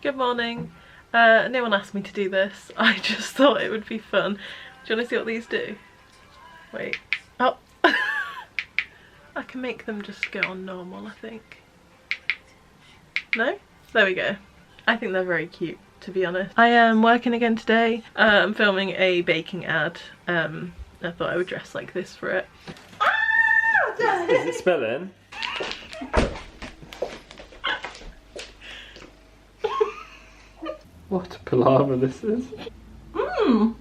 Good morning. No one asked me to do this. I just thought it would be fun. Do you want to see what these do? Wait. Oh. I can make them just go on normal, I think. No? There we go. I think they're very cute, to be honest. I am working again today. I'm filming a baking ad. I thought I would dress like this for it. Is it spilling? What a palaver this is. Mmm.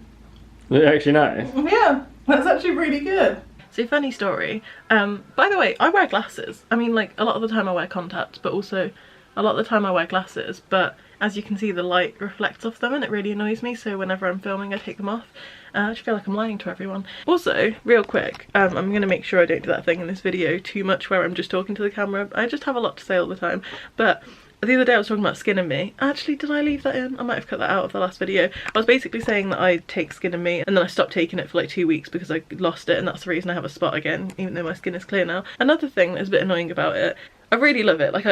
Is it actually nice? Yeah, that's actually really good. So funny story. By the way, I wear glasses. I mean, like, a lot of the time I wear contacts, but also a lot of the time I wear glasses. But as you can see, the light reflects off them and it really annoys me. So whenever I'm filming, I take them off. I just feel like I'm lying to everyone. Also, real quick, I'm going to make sure I don't do that thing in this video too much where I'm just talking to the camera. I just have a lot to say all the time. But the other day I was talking about Skin and Me. Actually, did I leave that in? I might have cut that out of the last video. I was basically saying that I take Skin and Me and then I stopped taking it for like 2 weeks because I lost it, and that's the reason I have a spot again, even though my skin is clear now. Another thing that's a bit annoying about it, I really love it. Like,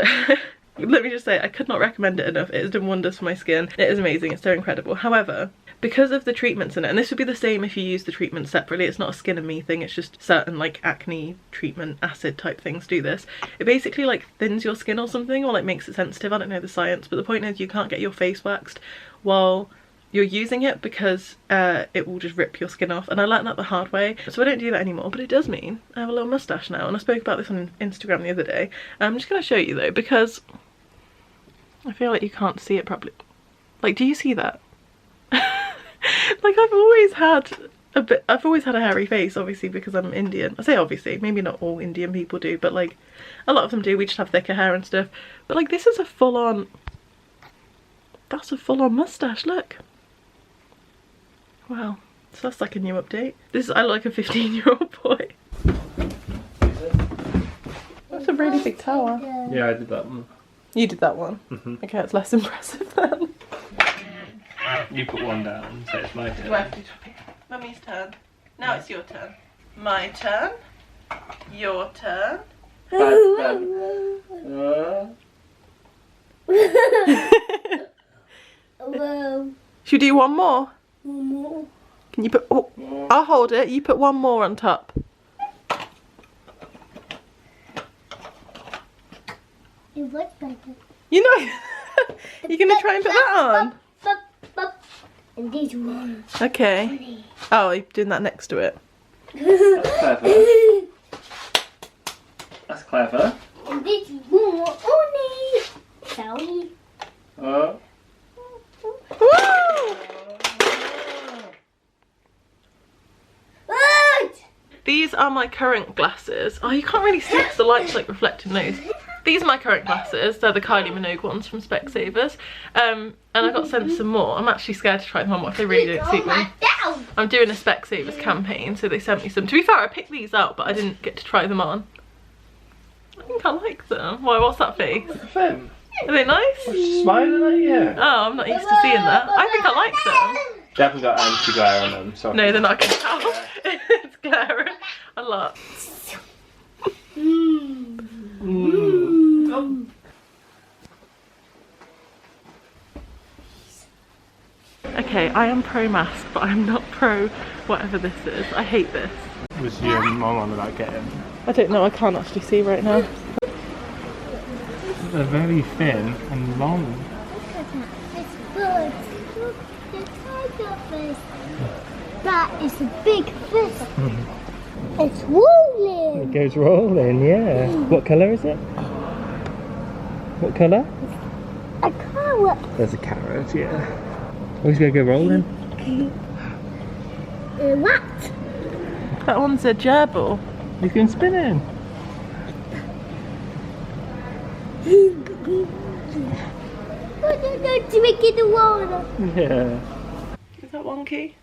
let me just say, I could not recommend it enough. It has done wonders for my skin. It is amazing, it's so incredible. However, because of the treatments in it, and this would be the same if you use the treatment separately, it's not a Skin and Me thing, it's just certain like acne treatment acid type things do this. It basically like thins your skin or something, or like makes it sensitive. I don't know the science, but the point is you can't get your face waxed while you're using it because it will just rip your skin off, and I learned that the hard way, so I don't do that anymore. But it does mean I have a little mustache now, and I spoke about this on Instagram the other day. I'm just going to show you though, because I feel like you can't see it properly. Like, do you see that? Like, I've always had a hairy face, obviously, because I'm Indian. I say obviously, maybe not all Indian people do, but like a lot of them do. We just have thicker hair and stuff. But like, this is a full-on, that's a full-on mustache, look. Wow, so that's like a new update. This is, I look like a 15-year-old boy. That's a really big tower. Yeah, I did that one. You did that one? Mm-hmm. Okay, it's less impressive then. You put one down, so it's my turn. Do I have to drop it? Mummy's turn. Now it's your turn. My turn. Your turn. Should we do one more? One more. Can you put, oh, I'll hold it. You put one more on top. It looks like it. You know, you're going to try and put that on? And this one. Okay. Oh, you're doing that next to it. That's clever. That's clever. And this one only. Shall we? Woo! These are my current glasses. Oh, you can't really see because the light's like reflecting those. These are my current glasses. They're the Kylie Minogue ones from Specsavers. And I got sent some more. I'm actually scared to try them on. What if they really don't suit me? I'm doing a Specsavers campaign, so they sent me some. To be fair, I picked these out, but I didn't get to try them on. I think I like them. Why, what's that face? Them. Are they nice? She's smiling at you. Oh, I'm not used to seeing that. I think I like them. They haven't got anti-glare on them, so. No, they're not going to tell. It's glaring a lot. Okay, I am pro mask, but I'm not pro whatever this is. I hate this. Was your mum on about getting? I don't know, I can't actually see right now. They're very thin and long. Look at that. It's good. Look, the tiger fish. That is a big fish. It's rolling. It goes rolling, yeah. What colour is it? What colour? A carrot. There's a carrot, yeah. Who's going to go rolling? What? That one's a gerbil. He's going spinning. Drink in the water. Yeah. Is that wonky?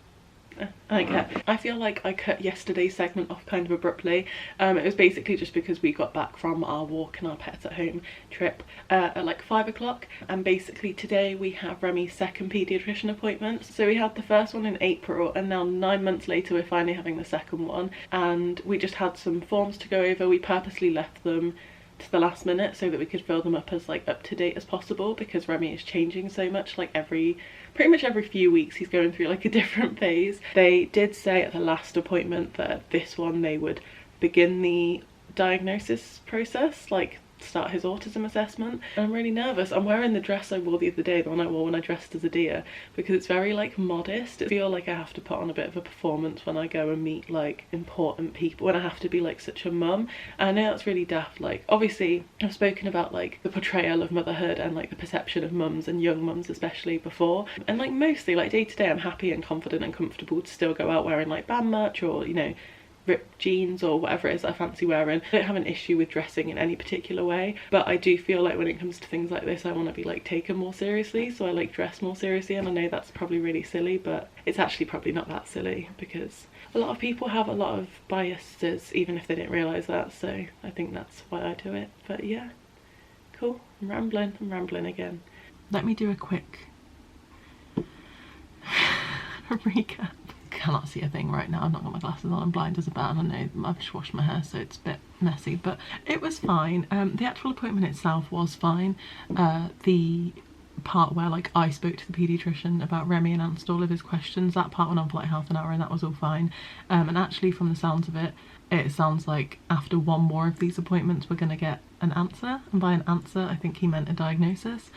Okay. I feel like I cut yesterday's segment off kind of abruptly. It was basically just because we got back from our walk and our pets at home trip at like 5 o'clock, and basically today we have Remy's second paediatrician appointment. So we had the first one in April, and now 9 months later we're finally having the second one, and we just had some forms to go over. We purposely left them to the last minute so that we could fill them up as like up to date as possible, because Remy is changing so much. Like pretty much every few weeks he's going through like a different phase. They did say at the last appointment that this one they would begin the diagnosis process, like start his autism assessment. I'm really nervous. I'm wearing the dress I wore the other day, the one I wore when I dressed as a deer, because it's very like modest. I feel like I have to put on a bit of a performance when I go and meet like important people, when I have to be like such a mum. And I know that's really daft. Like obviously I've spoken about like the portrayal of motherhood and like the perception of mums and young mums especially before, and like mostly like day to day I'm happy and confident and comfortable to still go out wearing like band merch or, you know, ripped jeans or whatever it is I fancy wearing. I don't have an issue with dressing in any particular way, but I do feel like when it comes to things like this I want to be like taken more seriously, so I like dress more seriously. And I know that's probably really silly, but it's actually probably not that silly, because a lot of people have a lot of biases even if they didn't realise that, so I think that's why I do it. But yeah, cool. I'm rambling again. Let me do a quick recap. Cannot see a thing right now. I've not got my glasses on. I'm blind as a bat. I know I've just washed my hair, so it's a bit messy, but it was fine. The actual appointment itself was fine. The part where like I spoke to the paediatrician about Remy and answered all of his questions, that part went on for like half an hour and that was all fine. And actually from the sounds of it, it sounds like after one more of these appointments we're going to get an answer, and by an answer I think he meant a diagnosis.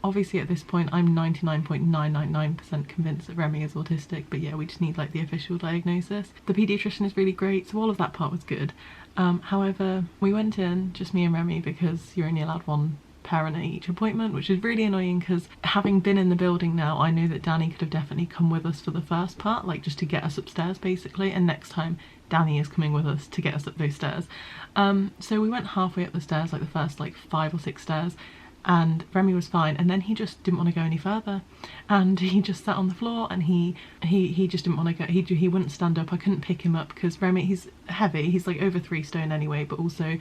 Obviously at this point I'm 99.999% convinced that Remy is autistic, but yeah, we just need like the official diagnosis. The paediatrician is really great, so all of that part was good. However, we went in, just me and Remy, because you're only allowed one parent at each appointment, which is really annoying because having been in the building now, I know that Danny could have definitely come with us for the first part, like just to get us upstairs basically, and next time Danny is coming with us to get us up those stairs. So we went halfway up the stairs, like the first like 5 or 6 stairs, and Remy was fine, and then he just didn't want to go any further, and he just sat on the floor, and he just didn't want to go. He wouldn't stand up. I couldn't pick him up because Remy, he's heavy, he's like over 3 stone anyway, but also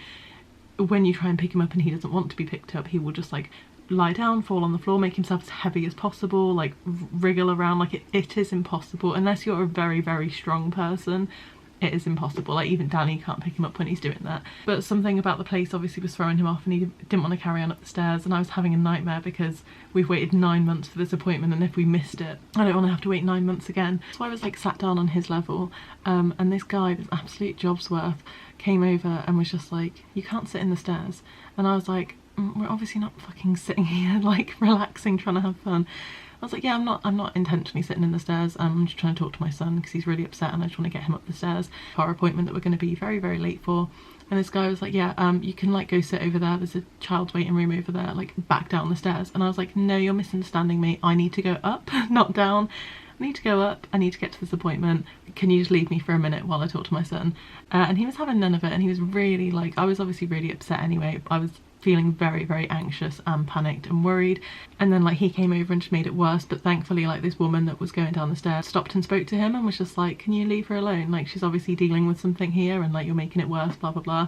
when you try and pick him up and he doesn't want to be picked up, he will just like lie down, fall on the floor, make himself as heavy as possible, like wriggle around. Like it is impossible unless you're a very, very strong person. It is impossible. Like even Danny can't pick him up when he's doing that. But something about the place obviously was throwing him off, and he didn't want to carry on up the stairs, and I was having a nightmare because we've waited 9 months for this appointment, and if we missed it I don't want to have to wait 9 months again. So I was like sat down on his level, and this guy, this absolute job's worth, came over and was just like, you can't sit in the stairs. And I was like, we're obviously not fucking sitting here like relaxing, trying to have fun. I was like, yeah, I'm not intentionally sitting in the stairs. I'm just trying to talk to my son because he's really upset and I just want to get him up the stairs for our appointment that we're going to be very, very late for. And this guy was like, yeah, you can like go sit over there. There's a child's waiting room over there, like back down the stairs. And I was like, no, you're misunderstanding me. I need to go up, not down. I need to go up. I need to get to this appointment. Can you just leave me for a minute while I talk to my son? And he was having none of it. And he was really like, I was obviously really upset anyway. I was feeling very, very anxious and panicked and worried, and then like he came over and just made it worse. But thankfully like this woman that was going down the stairs stopped and spoke to him and was just like, can you leave her alone, like she's obviously dealing with something here and like you're making it worse, blah blah blah.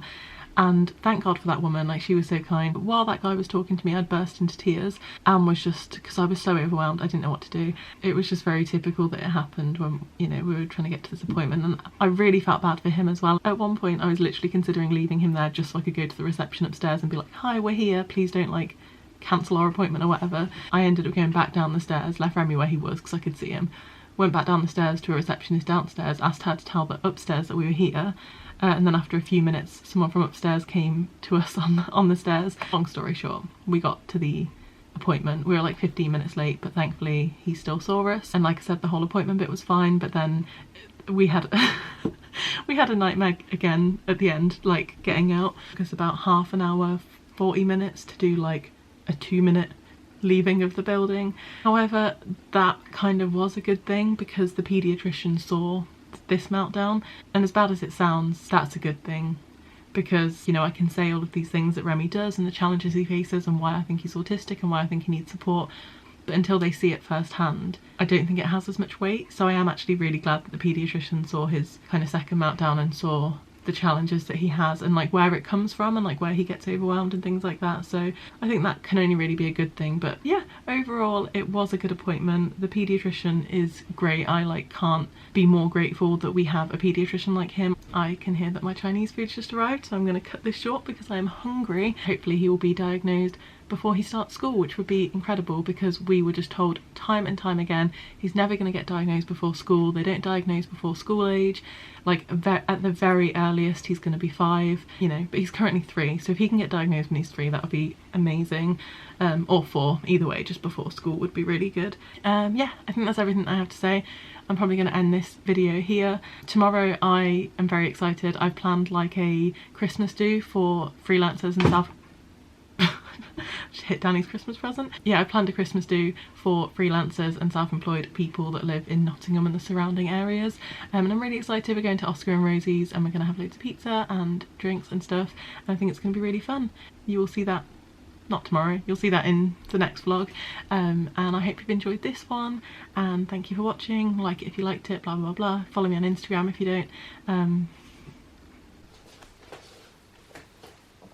And thank God for that woman, like she was so kind. But while that guy was talking to me, I'd burst into tears and was just, because I was so overwhelmed, I didn't know what to do. It was just very typical that it happened when, you know, we were trying to get to this appointment, and I really felt bad for him as well. At one point I was literally considering leaving him there just so I could go to the reception upstairs and be like, hi, we're here, please don't like cancel our appointment or whatever. I ended up going back down the stairs, left Remy where he was because I could see him, went back down the stairs to a receptionist downstairs, asked her to tell the upstairs that we were here. And then after a few minutes, someone from upstairs came to us on the stairs. Long story short, we got to the appointment. We were like 15 minutes late, but thankfully he still saw us. And like I said, the whole appointment bit was fine, but then we had we had a nightmare again at the end, like getting out. It took us about half an hour, 40 minutes to do like a 2-minute leaving of the building. However, that kind of was a good thing because the paediatrician saw this meltdown, and as bad as it sounds, that's a good thing because, you know, I can say all of these things that Remy does and the challenges he faces and why I think he's autistic and why I think he needs support, but until they see it firsthand, I don't think it has as much weight. So I am actually really glad that the paediatrician saw his kind of second meltdown and saw the challenges that he has and like where it comes from and like where he gets overwhelmed and things like that. So I think that can only really be a good thing. But yeah, overall it was a good appointment. The paediatrician is great. I like can't be more grateful that we have a paediatrician like him. I can hear that my Chinese food's just arrived, so I'm going to cut this short because I am hungry. Hopefully he will be diagnosed before he starts school, which would be incredible, because we were just told time and time again he's never going to get diagnosed before school. They don't diagnose before school age. Like at the very earliest he's going to be 5, you know, but he's currently 3, so if he can get diagnosed when he's 3, that would be amazing. Or 4, either way, just before school would be really good. Yeah, I think that's everything I have to say. I'm probably going to end this video here. Tomorrow I am very excited. I've planned like a Christmas do for freelancers and stuff. Just hit Danny's Christmas present. Yeah, I planned a Christmas do for freelancers and self-employed people that live in Nottingham and the surrounding areas, and I'm really excited. We're going to Oscar and Rosie's and we're going to have loads of pizza and drinks and stuff, and I think it's going to be really fun. You will see that, not tomorrow, you'll see that in the next vlog, and I hope you've enjoyed this one, and thank you for watching. Like it if you liked it, blah blah blah. Follow me on Instagram if you don't.